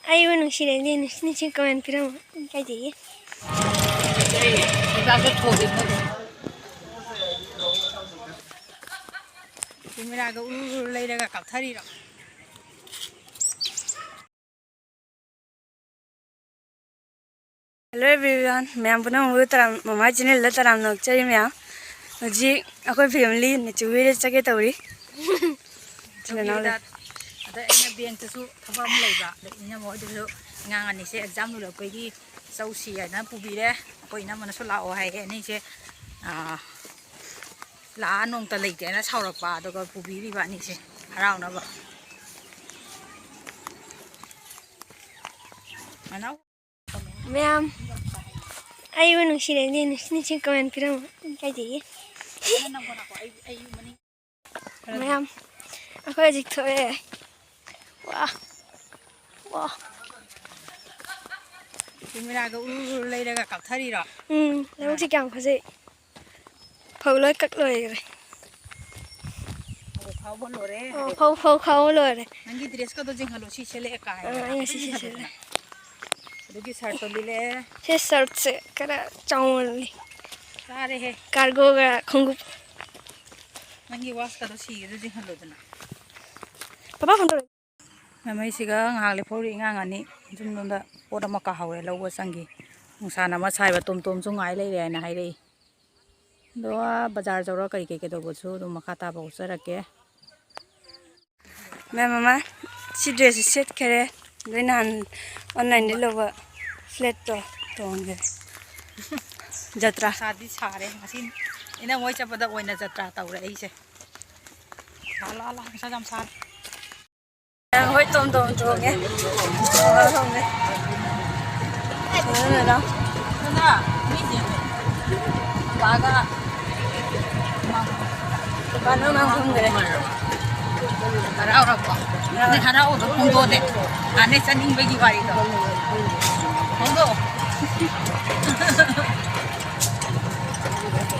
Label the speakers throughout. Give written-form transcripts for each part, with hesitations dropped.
Speaker 1: Ayo nungcbiduna nungc comment piramo kai degi.
Speaker 2: Thabaksu Oirak. Camera ga uru leiraga kaptharira.
Speaker 1: Hello everyone, mayam puna mama channel la taram nungcbari mayam. Hoji akoi family ne chuwere chake tauri.
Speaker 2: Ada ina bank tasu thabam leiba Enamma Hoidasu ngang Anise exam lu lapegi sausi na pubire akoi Enamma na so lao hai Anise la nong ta leite na saurapa aduga pubiri ba Anise harauna ba manau
Speaker 1: Mayam ayo nungcbiduna nungc comment piramo kai degi. Mayam akoi jik thoe. Wah. Wah.
Speaker 2: Camera ga uru leiraga kaptharira.
Speaker 1: Lalu si kyam khase. Phawloi kakloi re.
Speaker 2: Phau bolore.
Speaker 1: Phau lore.
Speaker 2: Nangi dress ka do jinghalo si sele ka hai.
Speaker 1: Ai si sele.
Speaker 2: Dugi shirt to lile.
Speaker 1: Se shirt se kara chawl li.
Speaker 2: Sare he.
Speaker 1: Cargo ga khungup.
Speaker 2: Nangi wash ka do si do jinghalo dana.
Speaker 1: Papa phone to.
Speaker 2: Mamai siga ngale phori ngangani jumnunda pora maka hawe lawa sangi nungsana ma saiba tom chu ngai leire na hairei do bazar jora kai kai do chu do maka ta ba usarake
Speaker 1: Mama si dress set kare doinan online de lowa flat to tonge jatra
Speaker 2: sadi sare asin ina moi chapada oina jatra taure aise la sa jam sar
Speaker 1: hoi tom tonge tonge na
Speaker 2: mi je baga
Speaker 1: bano mang hungre
Speaker 2: harau rakwa ni harau do kondo de ane chaning begi bari do kondo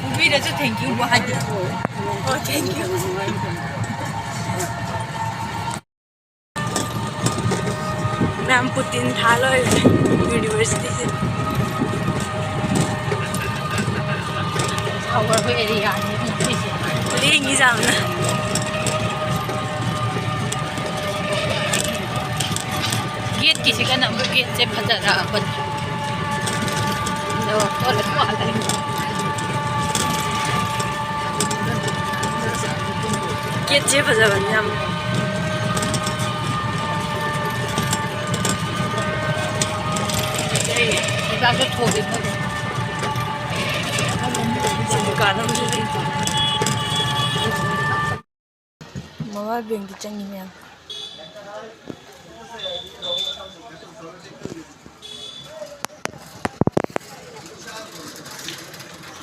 Speaker 2: ubi de thank you bahadi oh thank you
Speaker 1: Ma'am Putin thalo university se
Speaker 2: our area ni
Speaker 1: lingi jamna
Speaker 2: gate kisi kana gate se phajara ban no tole ko alai
Speaker 1: gate je bhajaban jam
Speaker 2: Thabaksu Oirak
Speaker 1: mama bank di changi mayam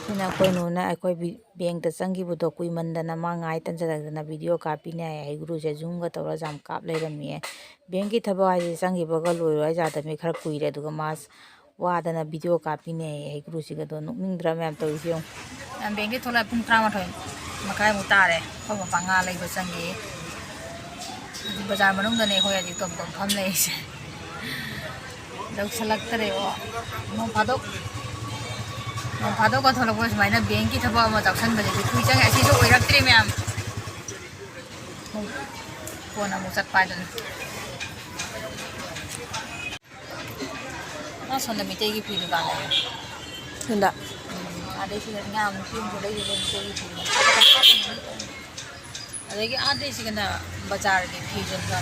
Speaker 2: ina koi nuna akoi bank ta changi bu do kui mandana ma ngai tan jadana video kapi ne ai guru je zoom ga tora jam kap leirami bank ki thaba ai changi baga loi ai jada me khar kuire duga mas wadana video kapi ne ai guru si ga do nungdra mem to isi bank ki thola pung tra ma thoi makai mu tare ko pa nga lei ba changi bazar manung da ne hoi ji tom pham lei se dau salak tare o mo phadok ka thola ko mai na bank ki thaba ma jaksan ba ji kui chang asi so oirak tre mem kona mu sat pai dan na sonda mitei gi phi ga la
Speaker 1: hunda
Speaker 2: ade si ngam tim ko dei den ko phi adegi ade si kana bazar gi phi jan ga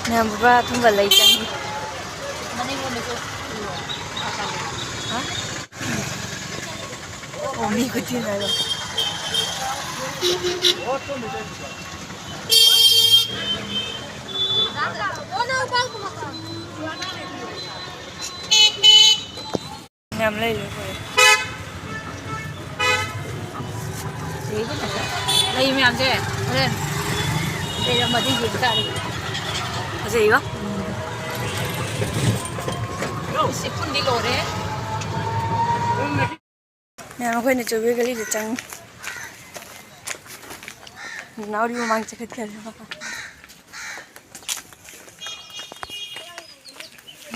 Speaker 1: mayam baba thumba lai changi
Speaker 2: mani mo ne ko
Speaker 1: ha oh mi kuti na lo mayam lai lo
Speaker 2: đây mấy em chơi lên đây là mà đi gì cả đi
Speaker 1: gì đó
Speaker 2: ship pun di lore
Speaker 1: mayam khoi ne chobe gali de chang nào đi mang chắc hết cả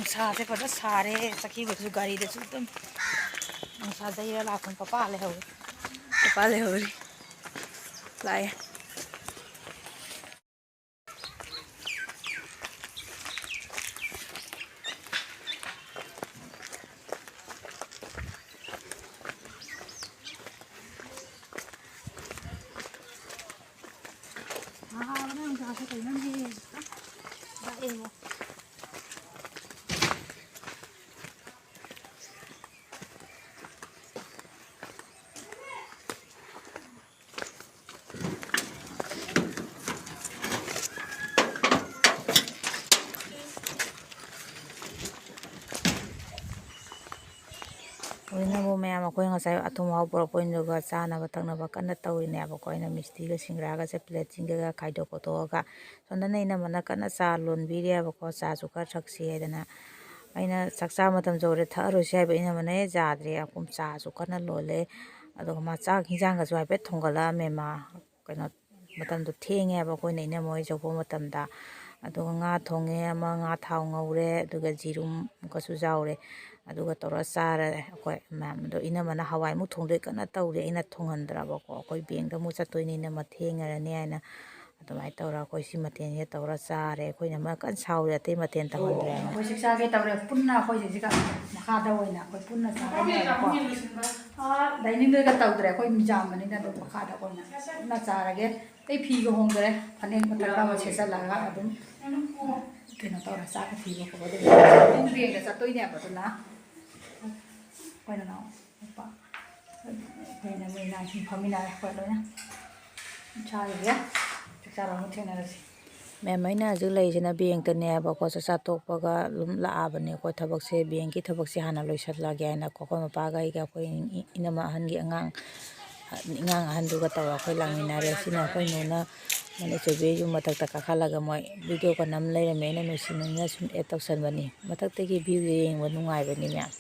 Speaker 2: ꯅꯨꯡꯁꯥꯁꯦ ꯐꯖꯅ ꯁꯥꯔꯦ ꯆꯠꯈꯤꯕꯗꯨꯁꯨ ꯒꯥꯔꯤꯗꯁꯨ ꯑꯗꯨꯝ ꯅꯨꯡꯁꯥ ꯌꯩꯔ ꯂꯥꯛꯄ papa ꯂꯩꯍꯧꯋꯤ
Speaker 1: papa ꯂꯩꯍꯧꯔꯤ ꯂꯥꯛꯑꯦ
Speaker 2: ꯅꯨꯡꯁꯥꯁꯦ ꯀꯩꯅꯣꯝꯗꯤ ꯂꯥꯛꯑꯦꯕꯣ ꯍꯧꯖꯤꯛꯅꯕꯨ ꯃꯌꯥꯝ ꯑꯩꯈꯣꯏ ꯉꯁꯥꯏ ꯑꯊꯨꯝ ꯑꯍꯥꯎ ꯄꯨꯔꯛꯄꯗꯨꯒ ꯆꯥꯅꯕ ꯊꯛꯅꯕ ꯀꯟꯅ ꯇꯧꯔꯤꯅꯦꯕꯀꯣ ꯑꯩꯅ ꯃꯤꯁꯇꯤꯒ ꯁꯤꯡꯒ꯭ꯔꯥꯒꯁꯦ ꯄ꯭ꯂꯦꯠꯁꯤꯡꯒ ꯈꯥꯏꯗꯣꯛ ꯈꯣꯠꯇꯣꯛꯑꯒ ꯁꯣꯝꯗꯅ ꯏꯅꯝꯃꯅ ꯀꯟꯅ ꯆꯥ ꯂꯣꯟꯕꯤꯔꯦꯕꯀꯣ ꯆꯥꯁꯨ ꯈꯔ ꯊꯛꯁꯤ ꯍꯥꯏꯗꯅ ꯑꯩꯅ ꯆꯥꯛꯆꯥ ꯃꯇꯝ ꯌꯧꯔꯦ ꯊꯛꯑꯔꯣꯏꯁꯤ ꯍꯥꯏꯕ ꯏꯅꯝꯃꯅ ꯌꯥꯗ꯭ꯔꯦ ꯑꯩꯈꯣꯏ ꯆꯥꯁꯨ ꯀꯟꯅ ꯂꯣꯜꯂꯦ ꯑꯗꯨꯒ ꯃꯥ ꯆꯥꯛ ꯍꯤꯟꯖꯥꯡꯒꯁꯨ ꯍꯥꯏꯐꯦꯠ ꯊꯣꯡꯒꯠꯂꯛꯑꯝꯃꯦ ꯃꯥ ꯀꯩꯅꯣ ꯃꯇꯝꯗꯣ ꯊꯦꯡꯉꯦꯕ ꯑꯩꯈꯣꯏꯅ ꯏꯅꯝꯃ ꯍꯣꯏ ꯆꯠꯄ ꯃꯇꯝꯗ ꯑꯗꯨꯒ ꯉꯥ ꯊꯣꯡꯉꯦ ꯑꯃ ꯉꯥ ꯊꯥꯎ ꯉꯧꯔꯦ ꯑꯗꯨꯒ ꯖꯤꯔꯨꯝꯒꯁꯨ ꯌꯥꯎꯔꯦ ꯑꯗꯨꯒ ꯇꯧꯔ ꯆꯥꯔꯦ ꯑꯩꯈꯣꯏ ꯃꯌꯥꯝꯗꯣ ꯏꯅꯝꯃꯅ ꯍꯋꯥꯏꯃꯨꯛ ꯊꯣꯡꯗꯣꯏ ꯀꯟꯅ ꯇꯧꯔꯤ ꯑꯩꯅ ꯊꯣꯡꯍꯟꯗ꯭ꯔꯕꯀꯣ ꯑꯩꯈꯣꯏ ꯕꯦꯡꯛꯇ ꯑꯃꯨꯛ ꯆꯠꯇꯣꯏꯅꯤꯅ ꯊꯦꯡꯉꯔꯅꯤ ꯍꯥꯏꯅ ꯑꯗꯨꯃꯥꯏꯅ ꯇꯧꯔ ꯑꯩꯈꯣꯏ ꯁꯤ ꯃꯊꯦꯜꯁꯦ ꯇꯧꯔ ꯆꯥꯔꯦ ꯑꯩꯈꯣꯏꯅ ꯑꯃ ꯀꯟꯅ ꯁꯥꯎꯔꯦ ꯑꯇꯩ ꯃꯊꯦꯜ ꯇꯧꯍꯟꯗ꯭ꯔꯦ
Speaker 1: ꯑꯩꯈꯣꯏ ꯆꯥꯛ ꯆꯥꯒꯦ ꯇꯧꯔꯦ ꯄꯨꯟꯅ ꯑꯩꯈꯣꯏ ꯁꯤꯒ ꯃꯈꯥꯗ ꯑꯣꯏꯅ ꯑꯩꯈꯣꯏ ꯄꯨꯟꯅ ꯆꯥꯔꯅꯦꯕꯀꯣ ꯗꯥꯏꯅꯤꯡꯗꯒ ꯇꯧꯗ꯭ꯔꯦ ꯑꯩꯈꯣꯏ ꯃꯤꯖꯥꯝꯕꯅꯤꯅ ꯑꯗꯨꯝ ꯃꯈꯥꯗ ꯑꯣꯏꯅ ꯄꯨꯟꯅ ꯆꯥꯔꯒꯦ ꯑꯩ ꯐꯤꯒ ꯍꯣꯡꯗ꯭ꯔꯦ ꯐꯅꯦꯛ ꯃꯊꯛꯇ ꯑꯃ ꯁꯦꯠꯆꯜꯂꯒ ꯑꯗꯨꯝ ꯀꯩꯅꯣ ꯇꯧꯔ ꯆꯥꯛꯀ ꯊꯤꯕ ꯈꯣꯠꯄ ꯑꯗꯨꯝ ꯕꯦꯡꯛꯇ ꯆꯠꯇꯣꯏꯅꯦꯕ ꯑꯗꯨꯅ ꯑꯩꯈꯣꯏꯅ ꯅꯨꯄꯥ ꯑꯩꯈꯣꯏꯅ ꯃꯣꯏꯅꯥꯁꯤꯡ ꯐꯝꯃꯤꯟꯅꯔꯦ ꯑꯩꯈꯣꯏ ꯂꯣꯏꯅ ꯆꯥꯔꯤꯁꯦ ꯆꯥꯛ ꯆꯥꯕ ꯑꯃꯨꯛ ꯊꯦꯡꯅꯔꯁꯤ
Speaker 2: ꯃꯦꯝ ꯑꯩꯅ ꯍꯧꯖꯤꯛ ꯂꯩꯔꯤꯁꯤꯅ ꯕꯦꯡꯛꯇꯅꯦꯕꯀꯣ ꯆꯥꯛꯆꯥ ꯇꯣꯛꯄꯒ ꯑꯗꯨꯝ ꯂꯥꯛꯑꯕꯅꯦ ꯑꯩꯈꯣꯏ ꯊꯕꯛꯁꯦ ꯕꯦꯡꯛꯀꯤ ꯊꯕꯛꯁꯦ ꯍꯥꯟꯅ ꯂꯣꯏꯁꯤꯜꯂꯒꯦ ꯍꯥꯏꯅꯀꯣ ꯑꯩꯈꯣꯏ ꯃꯄꯥꯒ ꯑꯩꯒ ꯑꯩꯈꯣꯏ ꯏꯅꯝꯃ ꯑꯍꯟꯒꯤ ꯑꯉꯥꯡ ꯑꯍꯟꯗꯨꯒ ꯇꯧꯔꯒ ꯑꯩꯈꯣꯏ ꯂꯥꯛꯃꯤꯟꯅꯔꯦ ꯁꯤꯅ ꯑꯩꯈꯣꯏ ꯅꯨꯅ ꯃꯅꯤꯆꯨꯕꯤ ꯌꯨꯝ ꯃꯊꯛꯇ ꯀꯥꯈꯠꯂꯒ ꯃꯣꯏ ꯚꯤꯗꯤꯑꯣ ꯀꯣꯟ ꯑꯃ ꯂꯩꯔꯝꯃꯦ ꯑꯩꯅ ꯅꯨꯡꯁꯤꯅꯅ ꯁꯨꯝ ꯑꯦꯗ ꯇꯧꯁꯟꯕꯅꯤ ꯃꯊꯛꯇꯒꯤ ꯚ꯭ꯌꯨꯁꯦ ꯌꯦꯡꯕ ꯅꯨꯡꯉꯥꯏꯕꯅꯤ ꯃꯌꯥꯝ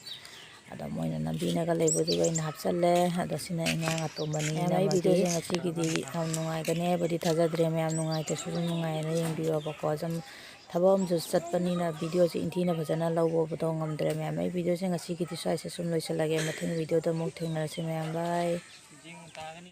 Speaker 2: ꯑꯗꯣ ꯃꯣꯏꯅ ꯅꯝꯕꯤꯅꯒ ꯂꯩꯕꯗꯨꯒ ꯑꯩꯅ ꯍꯥꯞꯆꯜꯂꯦ ꯑꯗꯣ ꯁꯤꯅ ꯑꯉꯥꯡ ꯑꯇꯣꯝꯕꯅꯤ ꯑꯩ ꯚꯤꯗꯤꯑꯣꯁꯦ ꯉꯁꯤꯒꯤꯗꯤ ꯌꯥꯝ ꯅꯨꯡꯉꯥꯏꯒꯅꯤ ꯍꯥꯏꯕꯗꯤ ꯊꯥꯖꯗ꯭ꯔꯦ ꯃꯌꯥꯝ ꯅꯨꯡꯉꯥꯏꯇ꯭ꯔꯁꯨ ꯑꯗꯨꯝ ꯅꯨꯡꯉꯥꯏꯅ ꯌꯦꯡꯕꯤꯌꯣꯕꯀꯣ ꯁꯨꯝ ꯊꯕꯛ ꯑꯃꯁꯨ ꯆꯠꯄꯅꯤꯅ ꯚꯤꯗꯤꯑꯣꯁꯦ ꯏꯟꯊꯤꯅ ꯐꯖꯅ ꯂꯧꯕꯗꯣ ꯉꯝꯗ꯭ꯔꯦ ꯃꯌꯥꯝ ꯑꯩ ꯚꯤꯗꯤꯑꯣꯁꯦ ꯉꯁꯤꯒꯤꯗꯤ ꯁ꯭ꯋꯥꯏꯁꯦ ꯁꯨꯝ ꯂꯣꯏꯁꯤꯜꯂꯒꯦ ꯃꯊꯪ ꯚꯤꯗꯤꯑꯣꯗ ꯑꯃꯨꯛ ꯊꯦꯡꯅꯔꯁꯤ ꯃꯌꯥꯝ ꯕꯥꯏ